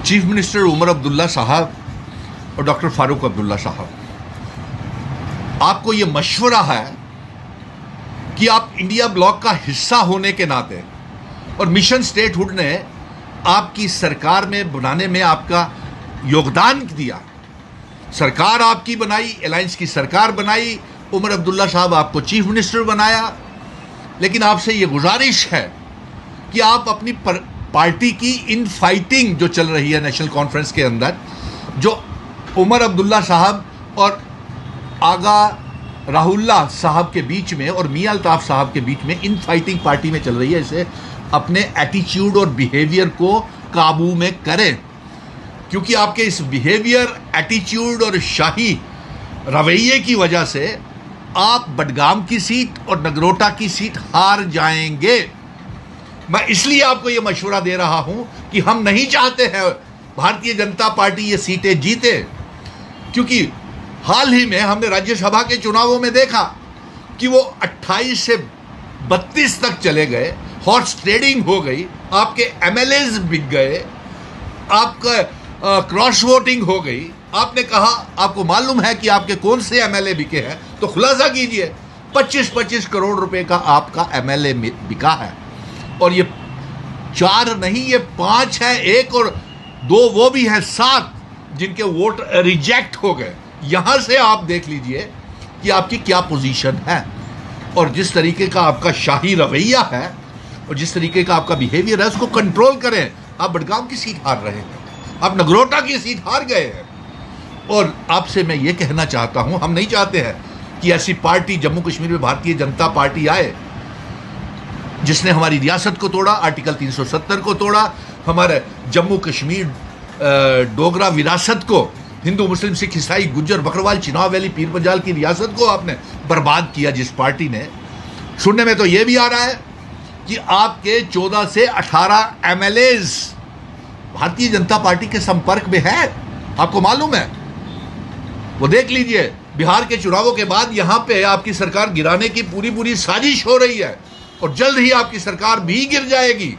Chief minister Omar Abdullah साहब और doctor Farooq Abdullah साहब, आपको ये मशवरा है कि आप इंडिया ब्लॉक का हिस्सा होने के नाते और मिशन स्टेटहुड ने आपकी सरकार में बनाने में आपका योगदान दिया, सरकार आपकी बनाई, अलायंस की सरकार बनाई, उमर अब्दुल्ला साहब आपको चीफ मिनिस्टर बनाया, लेकिन आपसे ये गुजारिश है कि आप अपनी पार्टी की इन फाइटिंग जो चल रही है नेशनल कॉन्फ्रेंस के अंदर, जो उमर अब्दुल्ला साहब और आगा राहुल्ला साहब के बीच में और मियां अल्ताफ साहब के बीच में इन फाइटिंग पार्टी में चल रही है, इसे अपने एटीट्यूड और बिहेवियर को काबू में करें, क्योंकि आपके इस बिहेवियर, एटीट्यूड और शाही रवैये की वजह से आप बडगाम की सीट और नगरोटा की सीट हार जाएंगे। मैं इसलिए आपको यह मशवरा दे रहा हूं कि हम नहीं चाहते हैं भारतीय जनता पार्टी ये सीटें जीते, क्योंकि हाल ही में हमने राज्यसभा के चुनावों में देखा कि वो 28 से 32 तक चले गए, हॉर्स ट्रेडिंग हो गई, आपके एमएलएज बिक गए, आपका क्रॉस वोटिंग हो गई। आपने कहा, आपको मालूम है कि आपके कौन से एमएलए बिके हैं, तो खुलासा कीजिए। 25-25 करोड़ रुपए का आपका एमएलए बिका है, और ये 4 नहीं, ये 5 है, 1 और 2 वो भी है, 7 जिनके वोट रिजेक्ट हो गए। यहां से आप देख लीजिए कि आपकी क्या पोजीशन है, और जिस तरीके का आपका शाही रवैया है और जिस तरीके का आपका बिहेवियर है, उसको कंट्रोल करें। आप बडगाम की सीट हार रहे हैं, आप नगरोटा की सीट हार गए हैं, और आपसे मैं ये कहना चाहता हूं, हम नहीं चाहते हैं कि ऐसी पार्टी जम्मू कश्मीर में भारतीय जनता पार्टी आए जिसने हमारी रियासत को तोड़ा, आर्टिकल 370 को तोड़ा, हमारे जम्मू कश्मीर डोगरा विरासत को, हिंदू मुस्लिम सिख ईसाई गुज्जर बकरवाल चिनाब वैली पीर पंजाल की रियासत को आपने बर्बाद किया। जिस पार्टी ने, सुनने में तो यह भी आ रहा है कि आपके 14 से 18 एमएलएज भारतीय जनता पार्टी के संपर्क में है, आपको मालूम है। वो देख लीजिए, बिहार के चुनावों के बाद यहां पे आपकी सरकार गिराने की पूरी साजिश हो रही है, और जल्द ही आपकी सरकार भी गिर जाएगी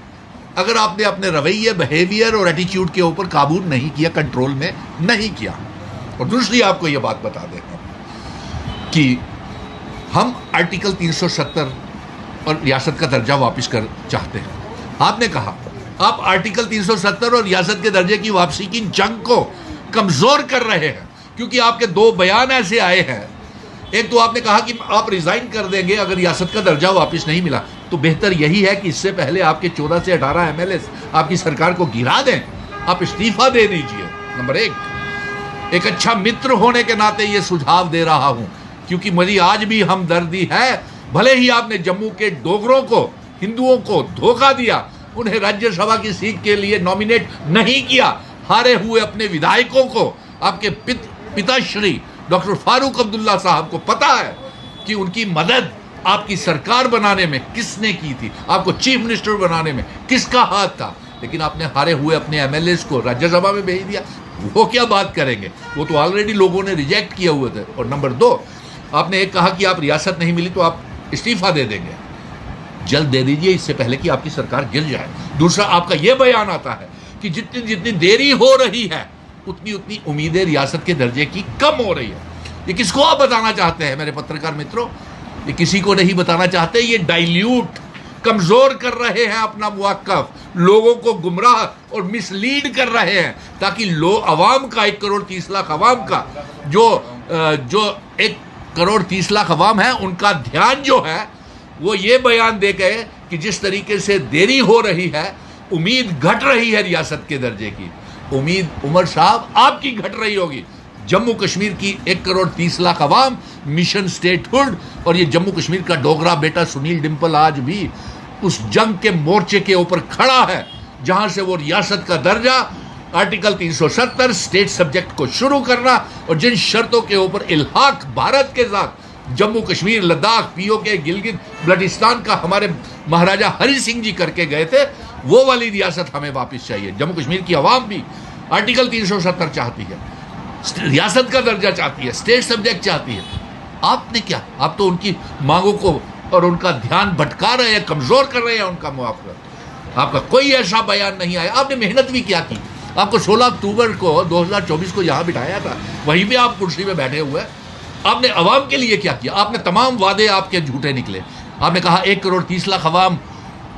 अगर आपने अपने रवैये, बिहेवियर और एटीट्यूड के ऊपर काबू नहीं किया, कंट्रोल में नहीं किया। और दूसरी आपको यह बात बता दें कि हम आर्टिकल 370 और रियासत का दर्जा वापस कर चाहते हैं। आपने कहा आप आर्टिकल 370 और रियासत के दर्जे की वापसी की जंग को कमजोर कर रहे हैं, क्योंकि आपके 2 बयान ऐसे आए हैं। एक तो आपने कहा कि आप रिजाइन कर देंगे अगर रियासत का दर्जा वापस नहीं मिला, तो बेहतर यही है कि इससे पहले आपके 14 से 18 एमएलए आपकी सरकार को गिरा दें, आप इस्तीफा दे दीजिए। नंबर 1, एक अच्छा मित्र होने के नाते यह सुझाव दे रहा हूं, क्योंकि मेरी आज भी हमदर्दी है। भले ही आपने जम्मू के डोगरों को, हिंदुओं को धोखा दिया, उन्हें राज्यसभा की सीट के लिए नॉमिनेट नहीं किया, हारे हुए अपने विधायकों को, आपके पिताश्री डॉक्टर फारूक अब्दुल्ला साहब को पता है कि उनकी मदद आपकी सरकार बनाने में किसने की थी, आपको चीफ मिनिस्टर बनाने में किसका हाथ था, लेकिन आपने हारे हुए अपने एमएलए को राज्यसभा में भेज दिया। वो क्या बात करेंगे, वो तो ऑलरेडी लोगों ने रिजेक्ट किए हुए थे। और नंबर 2, आपने एक कहा कि आप रियासत नहीं मिली तो आप इस्तीफा दे देंगे, जल्द दे दीजिए, इससे पहले कि आपकी सरकार गिर जाए। दूसरा, आपका यह बयान आता है कि जितनी देरी हो रही है उतनी उम्मीदें रियासत के दर्जे की कम हो रही है। ये किसको आप बताना चाहते हैं मेरे पत्रकार मित्रों? ये किसी को नहीं बताना चाहते। ये डाइल्यूट, कमजोर कर रहे हैं अपना मुवाक्कफ, लोगों को गुमराह और मिसलीड कर रहे हैं, ताकि अवाम का 1 करोड़ 30 लाख अवाम का जो 1 करोड़ 30 लाख अवाम है, उनका ध्यान जो है वो ये बयान दे गए कि जिस तरीके से देरी हो रही है, उम्मीद घट रही है रियासत के दर्जे की। उम्मीद उमर साहब आपकी घट रही होगी। जम्मू कश्मीर की 1 करोड़ 30 लाख अवाम, मिशन स्टेटहुड और ये जम्मू कश्मीर का डोगरा बेटा सुनील डिंपल आज भी उस जंग के मोर्चे के ऊपर खड़ा है, जहां से वो रियासत का दर्जा, आर्टिकल 370 स्टेट सब्जेक्ट को शुरू करना, और जिन शर्तों के ऊपर इल्हाक भारत के साथ जम्मू कश्मीर, लद्दाख, पीओके, गिलगित बल्टिस्तान का हमारे महाराजा हरि सिंह जी करके गए थे, वो वाली रियासत हमें वापस चाहिए। जम्मू कश्मीर की आवाम भी आर्टिकल 370 चाहती है, रियासत का दर्जा चाहती है, स्टेट सब्जेक्ट चाहती है। आपने क्या, आप तो उनकी मांगों को और उनका ध्यान भटका रहे हैं, कमजोर कर रहे हैं उनका मुआवजा। आपका कोई ऐसा बयान नहीं आया। आपने मेहनत भी क्या की, आपको 16 अक्टूबर को 2024 को यहाँ बिठाया था, वहीं पे आप कुर्सी पे बैठे हुए। आपने अवाम के लिए क्या किया? आपने तमाम वादे आपके झूठे निकले। आपने कहा 1 करोड़ 30 लाख अवाम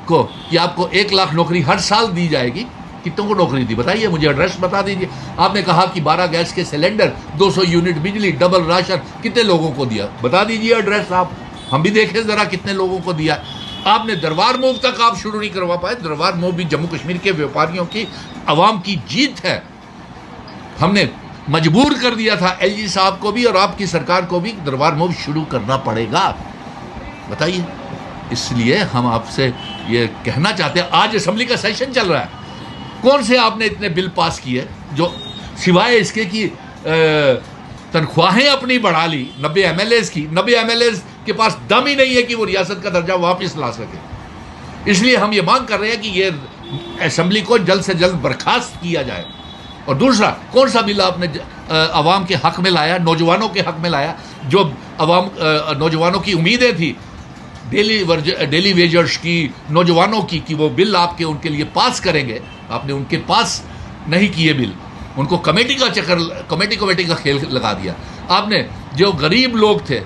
को कि आपको 1 लाख नौकरी हर साल दी जाएगी। कितनों को नौकरी दी बताइए, मुझे एड्रेस बता दीजिए। आपने कहा कि 12 गैस के सिलेंडर, 200 यूनिट बिजली, डबल राशन, कितने लोगों को दिया? बता दीजिए एड्रेस आप, हम भी देखें जरा कितने लोगों को दिया। आपने दरबार मूव तक आप शुरू नहीं करवा पाए। दरबार मूव भी जम्मू कश्मीर के व्यापारियों की, अवाम की जीत है। हमने मजबूर कर दिया था एलजी साहब को भी और आपकी सरकार को भी, दरबार मूव शुरू करना पड़ेगा। बताइए, इसलिए हम आपसे ये कहना चाहते हैं, आज असेंबली का सेशन चल रहा है, कौन से आपने इतने बिल पास किए जो सिवाय इसके कि तनख्वाहें अपनी बढ़ा ली 90 एमएलएज की। 90 एमएलएज के पास दम ही नहीं है कि वो रियासत का दर्जा वापस ला सके। इसलिए हम ये मांग कर रहे हैं कि ये असेंबली को जल्द से जल्द बर्खास्त किया जाए। और दूसरा, कौन सा बिल आपने अवाम के हक में लाया, नौजवानों के हक में लाया, जो अवाम नौजवानों की उम्मीदें थी, डेली वेजर्स की, नौजवानों की, कि वो बिल आपके उनके लिए पास करेंगे। आपने उनके पास नहीं किए बिल, उनको कमेटी का चक्कर, कमेटी का खेल लगा दिया। आपने जो गरीब लोग थे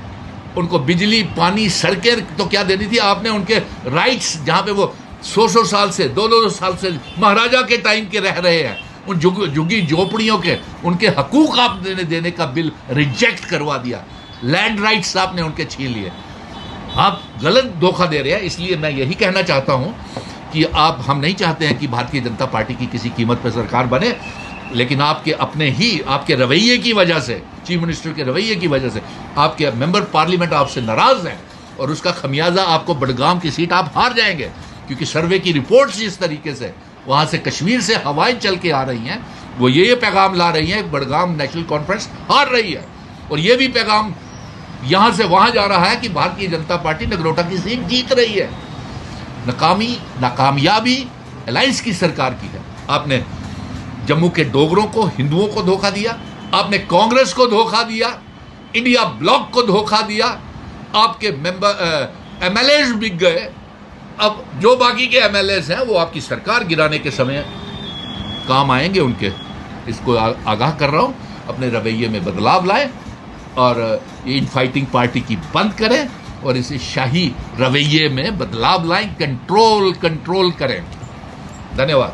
उनको बिजली, पानी, सड़कें तो क्या देनी थी, आपने उनके राइट्स, जहाँ पे वो 100 साल से 200 साल से महाराजा के टाइम के रह रहे हैं, उन झुग्गी झोपड़ियों के उनके हकूक आप देने का बिल रिजेक्ट करवा दिया। लैंड राइट्स आपने उनके छीन लिए। आप गलत धोखा दे रहे हैं। इसलिए मैं यही कहना चाहता हूं कि हम नहीं चाहते हैं कि भारतीय जनता पार्टी की किसी कीमत पर सरकार बने, लेकिन आपके अपने ही, आपके रवैये की वजह से, चीफ मिनिस्टर के रवैये की वजह से आपके मेंबर पार्लियामेंट आपसे नाराज हैं और उसका खमियाजा आपको बडगाम की सीट आप हार जाएंगे। क्योंकि सर्वे की रिपोर्ट्स जिस तरीके से वहाँ से कश्मीर से हवाएं चल के आ रही हैं, वो ये पैगाम ला रही हैं, बडगाम नेशनल कॉन्फ्रेंस हार रही है। और ये भी पैगाम यहाँ से वहाँ जा रहा है कि भारतीय जनता पार्टी नगरोटा की सीट जीत रही है। नाकामयाबी अलायंस की सरकार की है। आपने जम्मू के डोगरों को, हिंदुओं को धोखा दिया, आपने कांग्रेस को धोखा दिया, इंडिया ब्लॉक को धोखा दिया, आपके एमएलएज बिक गए। अब जो बाकी के एमएलएज हैं वो आपकी सरकार गिराने के समय काम आएंगे उनके। इसको आगाह कर रहा हूं, अपने रवैये में बदलाव लाएं और ये इनफाइटिंग पार्टी की बंद करें और इसे शाही रवैये में बदलाव लाएं, कंट्रोल करें। धन्यवाद।